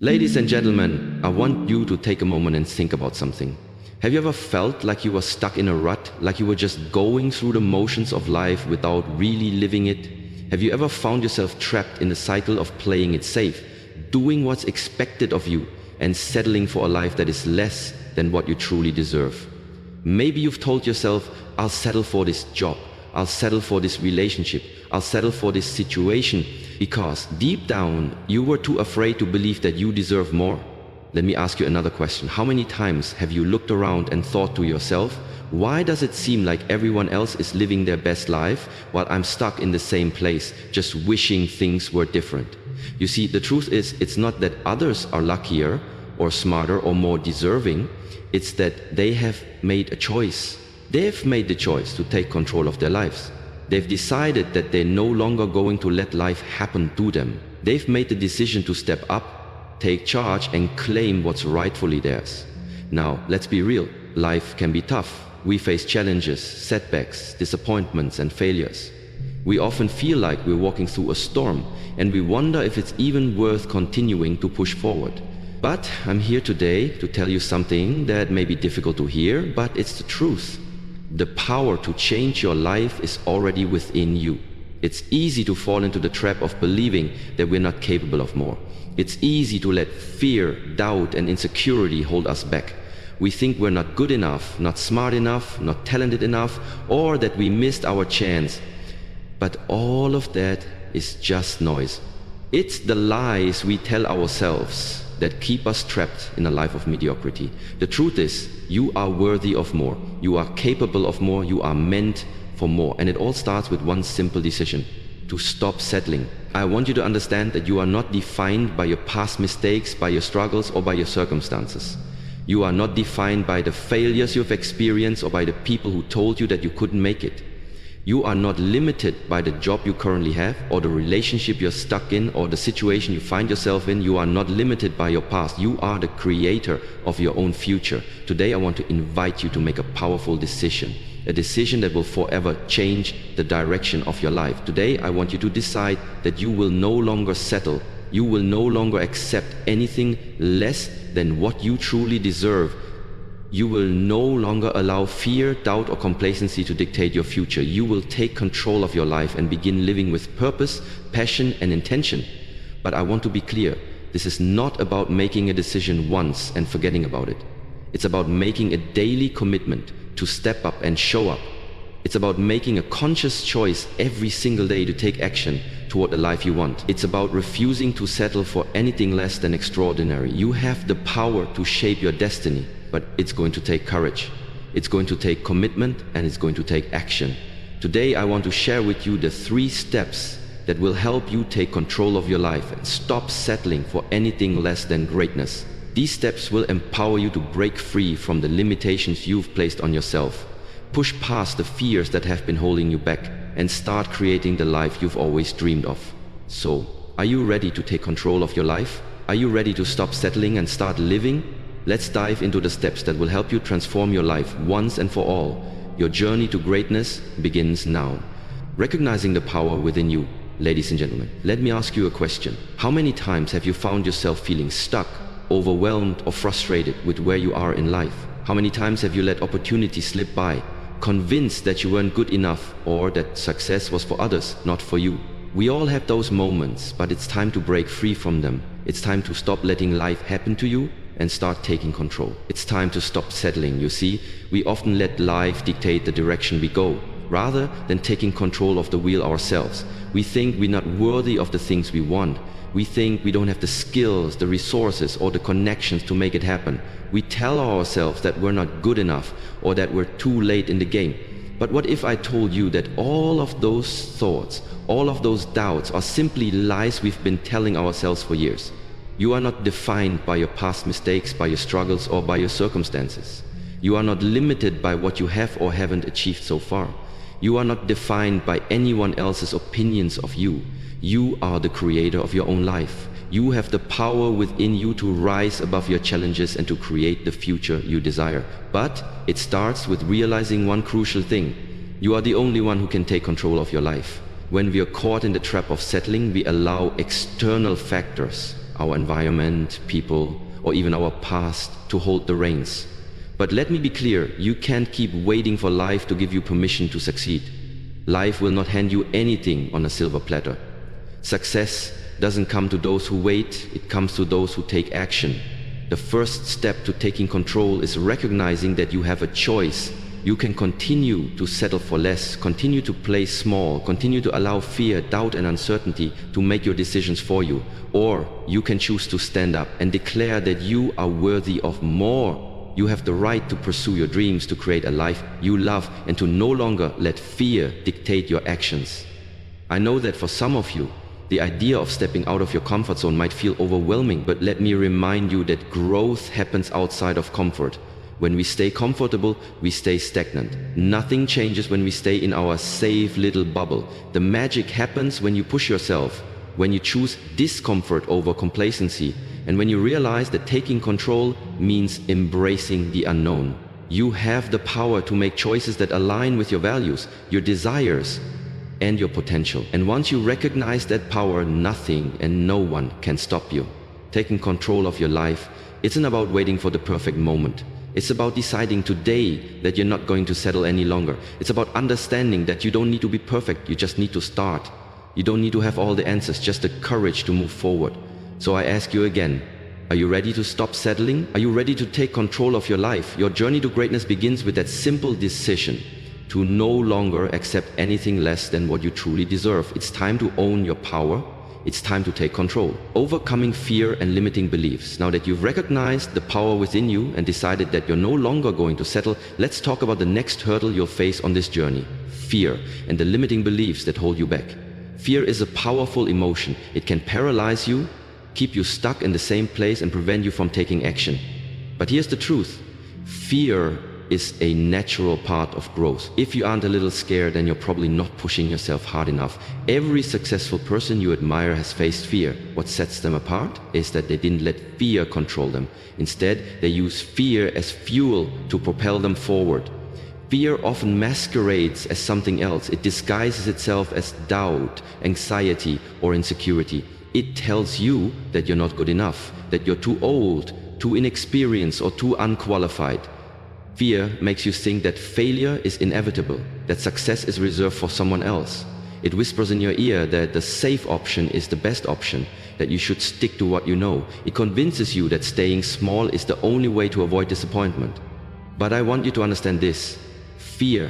Ladies and gentlemen, I want you to take a moment and think about something. Have you ever felt like you were stuck in a rut, like you were just going through the motions of life without really living it? Have you ever found yourself trapped in the cycle of playing it safe, doing what's expected of you, and settling for a life that is less than what you truly deserve? Maybe you've told yourself, I'll settle for this job, I'll settle for this relationship, I'll settle for this situation, because deep down you were too afraid to believe that you deserve more. Let me ask you another question. How many times have you looked around and thought to yourself, why does it seem like everyone else is living their best life while I'm stuck in the same place, just wishing things were different? You see, the truth is, it's not that others are luckier or smarter or more deserving, it's that they have made a choice. They've made the choice to take control of their lives. They've decided that they're no longer going to let life happen to them. They've made the decision to step up, take charge, and claim what's rightfully theirs. Now, let's be real. Life can be tough. We face challenges, setbacks, disappointments, and failures. We often feel like we're walking through a storm, and we wonder if it's even worth continuing to push forward. But I'm here today to tell you something that may be difficult to hear, but it's the truth. The power to change your life is already within you. It's easy to fall into the trap of believing that we're not capable of more. It's easy to let fear, doubt, and insecurity hold us back. We think we're not good enough, not smart enough, not talented enough, or that we missed our chance. But all of that is just noise. It's the lies we tell ourselves that keep us trapped in a life of mediocrity. The truth is, you are worthy of more. You are capable of more. You are meant for more. And it all starts with one simple decision: to stop settling. I want you to understand that you are not defined by your past mistakes, by your struggles, or by your circumstances. You are not defined by the failures you've experienced or by the people who told you that you couldn't make it. You are not limited by the job you currently have, or the relationship you're stuck in, or the situation you find yourself in. You are not limited by your past. You are the creator of your own future. Today I want to invite you to make a powerful decision, a decision that will forever change the direction of your life. Today I want you to decide that you will no longer settle. You will no longer accept anything less than what you truly deserve. You will no longer allow fear, doubt, or complacency to dictate your future. You will take control of your life and begin living with purpose, passion, and intention. But I want to be clear, this is not about making a decision once and forgetting about it. It's about making a daily commitment to step up and show up. It's about making a conscious choice every single day to take action toward the life you want. It's about refusing to settle for anything less than extraordinary. You have the power to shape your destiny, but it's going to take courage. It's going to take commitment, and it's going to take action. Today I want to share with you the 3 steps that will help you take control of your life and stop settling for anything less than greatness. These steps will empower you to break free from the limitations you've placed on yourself. Push past the fears that have been holding you back and start creating the life you've always dreamed of. So, are you ready to take control of your life? Are you ready to stop settling and start living? Let's dive into the steps that will help you transform your life once and for all. Your journey to greatness begins now. Recognizing the power within you. Ladies and gentlemen, let me ask you a question. How many times have you found yourself feeling stuck, overwhelmed, or frustrated with where you are in life? How many times have you let opportunities slip by, convinced that you weren't good enough or that success was for others, not for you? We all have those moments, but it's time to break free from them. It's time to stop letting life happen to you and start taking control. It's time to stop settling. You see, we often let life dictate the direction we go, rather than taking control of the wheel ourselves. We think we're not worthy of the things we want. We think we don't have the skills, the resources, or the connections to make it happen. We tell ourselves that we're not good enough or that we're too late in the game. But what if I told you that all of those thoughts, all of those doubts are simply lies we've been telling ourselves for years? You are not defined by your past mistakes, by your struggles, or by your circumstances. You are not limited by what you have or haven't achieved so far. You are not defined by anyone else's opinions of you. You are the creator of your own life. You have the power within you to rise above your challenges and to create the future you desire. But it starts with realizing one crucial thing. You are the only one who can take control of your life. When we are caught in the trap of settling, we allow external factors our environment, people, or even our past to hold the reins. But let me be clear, you can't keep waiting for life to give you permission to succeed. Life will not hand you anything on a silver platter. Success doesn't come to those who wait, it comes to those who take action. The first step to taking control is recognizing that you have a choice. You can continue to settle for less, continue to play small, continue to allow fear, doubt, and uncertainty to make your decisions for you. Or you can choose to stand up and declare that you are worthy of more. You have the right to pursue your dreams, to create a life you love, and to no longer let fear dictate your actions. I know that for some of you, the idea of stepping out of your comfort zone might feel overwhelming, but let me remind you that growth happens outside of comfort. When we stay comfortable, we stay stagnant. Nothing changes when we stay in our safe little bubble. The magic happens when you push yourself, when you choose discomfort over complacency, and when you realize that taking control means embracing the unknown. You have the power to make choices that align with your values, your desires, and your potential. And once you recognize that power, nothing and no one can stop you. Taking control of your life isn't about waiting for the perfect moment. It's about deciding today that you're not going to settle any longer. It's about understanding that you don't need to be perfect, you just need to start. You don't need to have all the answers, just the courage to move forward. So I ask you again, are you ready to stop settling? Are you ready to take control of your life? Your journey to greatness begins with that simple decision to no longer accept anything less than what you truly deserve. It's time to own your power. It's time to take control. Overcoming fear and limiting beliefs. Now that you've recognized the power within you and decided that you're no longer going to settle, let's talk about the next hurdle you'll face on this journey. Fear and the limiting beliefs that hold you back. Fear is a powerful emotion. It can paralyze you, keep you stuck in the same place, and prevent you from taking action. But here's the truth. Fear is a natural part of growth. If you aren't a little scared, then you're probably not pushing yourself hard enough. Every successful person you admire has faced fear. What sets them apart is that they didn't let fear control them. Instead, they use fear as fuel to propel them forward. Fear often masquerades as something else. It disguises itself as doubt, anxiety, or insecurity. It tells you that you're not good enough, that you're too old, too inexperienced, or too unqualified. Fear makes you think that failure is inevitable, that success is reserved for someone else. It whispers in your ear that the safe option is the best option, that you should stick to what you know. It convinces you that staying small is the only way to avoid disappointment. But I want you to understand this. Fear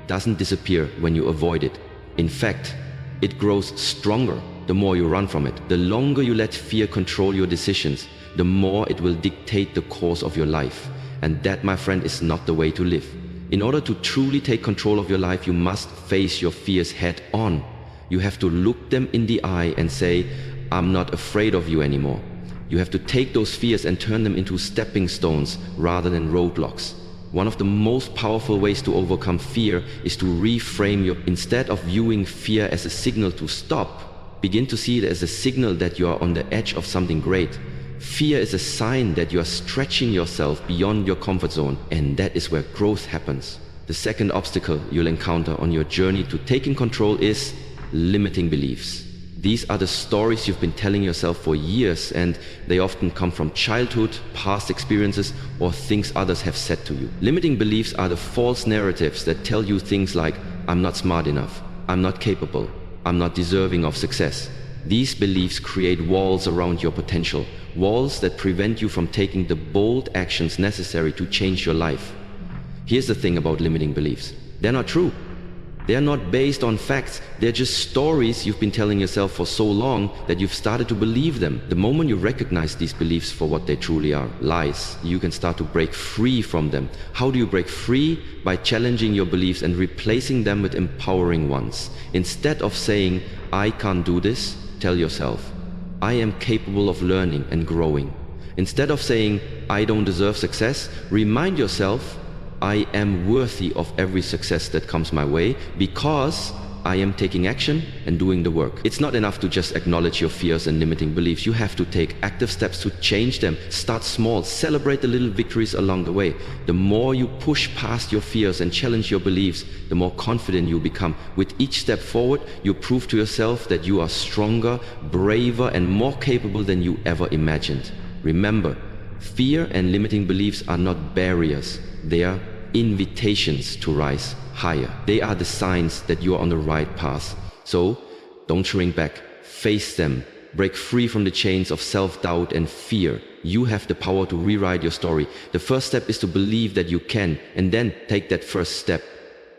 doesn't disappear when you avoid it. In fact, it grows stronger the more you run from it. The longer you let fear control your decisions, the more it will dictate the course of your life. And that, my friend, is not the way to live. In order to truly take control of your life, you must face your fears head on. You have to look them in the eye and say, I'm not afraid of you anymore. You have to take those fears and turn them into stepping stones rather than roadblocks. One of the most powerful ways to overcome fear is to reframe instead of viewing fear as a signal to stop, begin to see it as a signal that you are on the edge of something great. Fear is a sign that you are stretching yourself beyond your comfort zone, and that is where growth happens. The second obstacle you'll encounter on your journey to taking control is limiting beliefs. These are the stories you've been telling yourself for years, and they often come from childhood, past experiences, or things others have said to you. Limiting beliefs are the false narratives that tell you things like, I'm not smart enough, I'm not capable, I'm not deserving of success. These beliefs create walls around your potential, walls that prevent you from taking the bold actions necessary to change your life. Here's the thing about limiting beliefs. They're not true. They're not based on facts. They're just stories you've been telling yourself for so long that you've started to believe them. The moment you recognize these beliefs for what they truly are, lies, you can start to break free from them. How do you break free? By challenging your beliefs and replacing them with empowering ones. Instead of saying, I can't do this, tell yourself, I am capable of learning and growing. Instead of saying, I don't deserve success, remind yourself, I am worthy of every success that comes my way because I am taking action and doing the work. It's not enough to just acknowledge your fears and limiting beliefs. You have to take active steps to change them. Start small, celebrate the little victories along the way. The more you push past your fears and challenge your beliefs, the more confident you become. With each step forward, you prove to yourself that you are stronger, braver, and more capable than you ever imagined. Remember, fear and limiting beliefs are not barriers. They are invitations to rise higher. They are the signs that you are on the right path. So, don't shrink back. Face them. Break free from the chains of self-doubt and fear. You have the power to rewrite your story. The first step is to believe that you can, and then take that first step.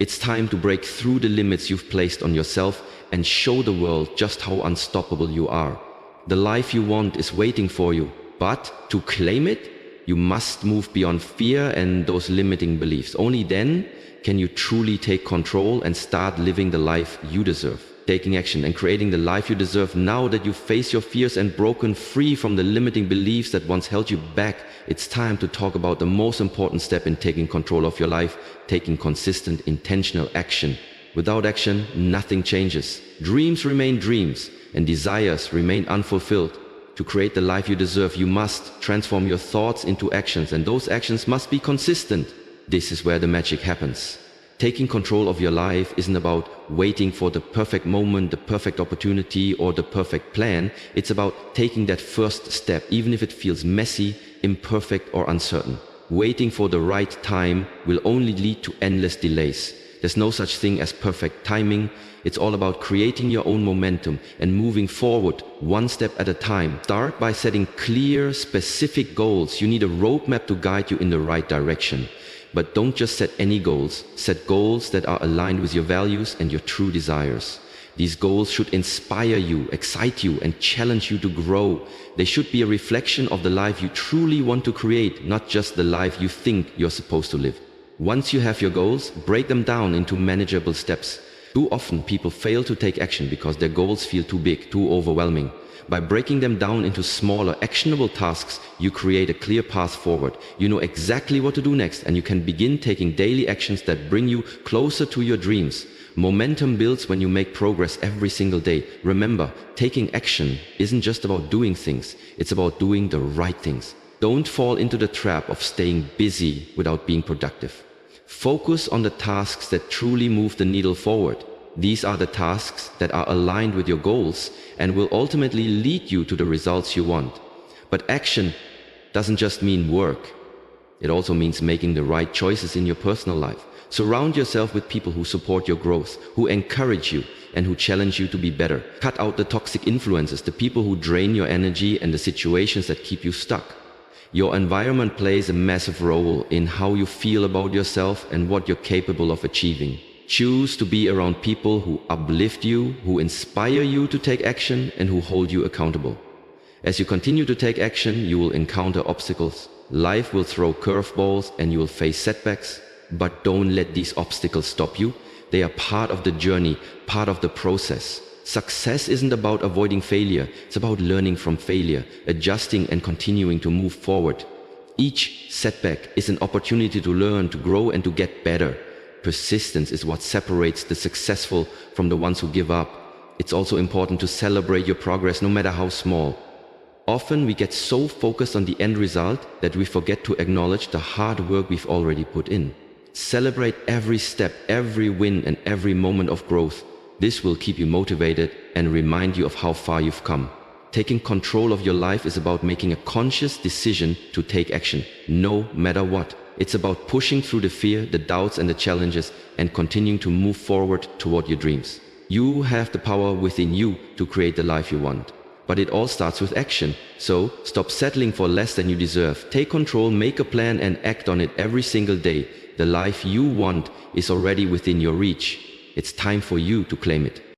It's time to break through the limits you've placed on yourself and show the world just how unstoppable you are. The life you want is waiting for you, but to claim it, you must move beyond fear and those limiting beliefs. Only then can you truly take control and start living the life you deserve. Taking action and creating the life you deserve now that you face your fears and broken free from the limiting beliefs that once held you back. It's time to talk about the most important step in taking control of your life, taking consistent, intentional action. Without action, nothing changes. Dreams remain dreams and desires remain unfulfilled. To create the life you deserve, you must transform your thoughts into actions, and those actions must be consistent. This is where the magic happens. Taking control of your life isn't about waiting for the perfect moment, the perfect opportunity, or the perfect plan. It's about taking that first step, even if it feels messy, imperfect, or uncertain. Waiting for the right time will only lead to endless delays. There's no such thing as perfect timing. It's all about creating your own momentum and moving forward one step at a time. Start by setting clear, specific goals. You need a roadmap to guide you in the right direction. But don't just set any goals. Set goals that are aligned with your values and your true desires. These goals should inspire you, excite you, and challenge you to grow. They should be a reflection of the life you truly want to create, not just the life you think you're supposed to live. Once you have your goals, break them down into manageable steps. Too often people fail to take action because their goals feel too big, too overwhelming. By breaking them down into smaller, actionable tasks, you create a clear path forward. You know exactly what to do next, and you can begin taking daily actions that bring you closer to your dreams. Momentum builds when you make progress every single day. Remember, taking action isn't just about doing things, it's about doing the right things. Don't fall into the trap of staying busy without being productive. Focus on the tasks that truly move the needle forward. These are the tasks that are aligned with your goals and will ultimately lead you to the results you want. But action doesn't just mean work. It also means making the right choices in your personal life. Surround yourself with people who support your growth, who encourage you, and who challenge you to be better. Cut out the toxic influences, the people who drain your energy and the situations that keep you stuck. Your environment plays a massive role in how you feel about yourself and what you're capable of achieving. Choose to be around people who uplift you, who inspire you to take action, and who hold you accountable. As you continue to take action, you will encounter obstacles. Life will throw curveballs and you will face setbacks. But don't let these obstacles stop you. They are part of the journey, part of the process. Success isn't about avoiding failure. It's about learning from failure, adjusting and continuing to move forward. Each setback is an opportunity to learn, to grow, and to get better. Persistence is what separates the successful from the ones who give up. It's also important to celebrate your progress, no matter how small. Often we get so focused on the end result that we forget to acknowledge the hard work we've already put in. Celebrate every step, every win, and every moment of growth. This will keep you motivated and remind you of how far you've come. Taking control of your life is about making a conscious decision to take action, no matter what. It's about pushing through the fear, the doubts, and the challenges, and continuing to move forward toward your dreams. You have the power within you to create the life you want. But it all starts with action. So stop settling for less than you deserve. Take control, make a plan, and act on it every single day. The life you want is already within your reach. It's time for you to claim it.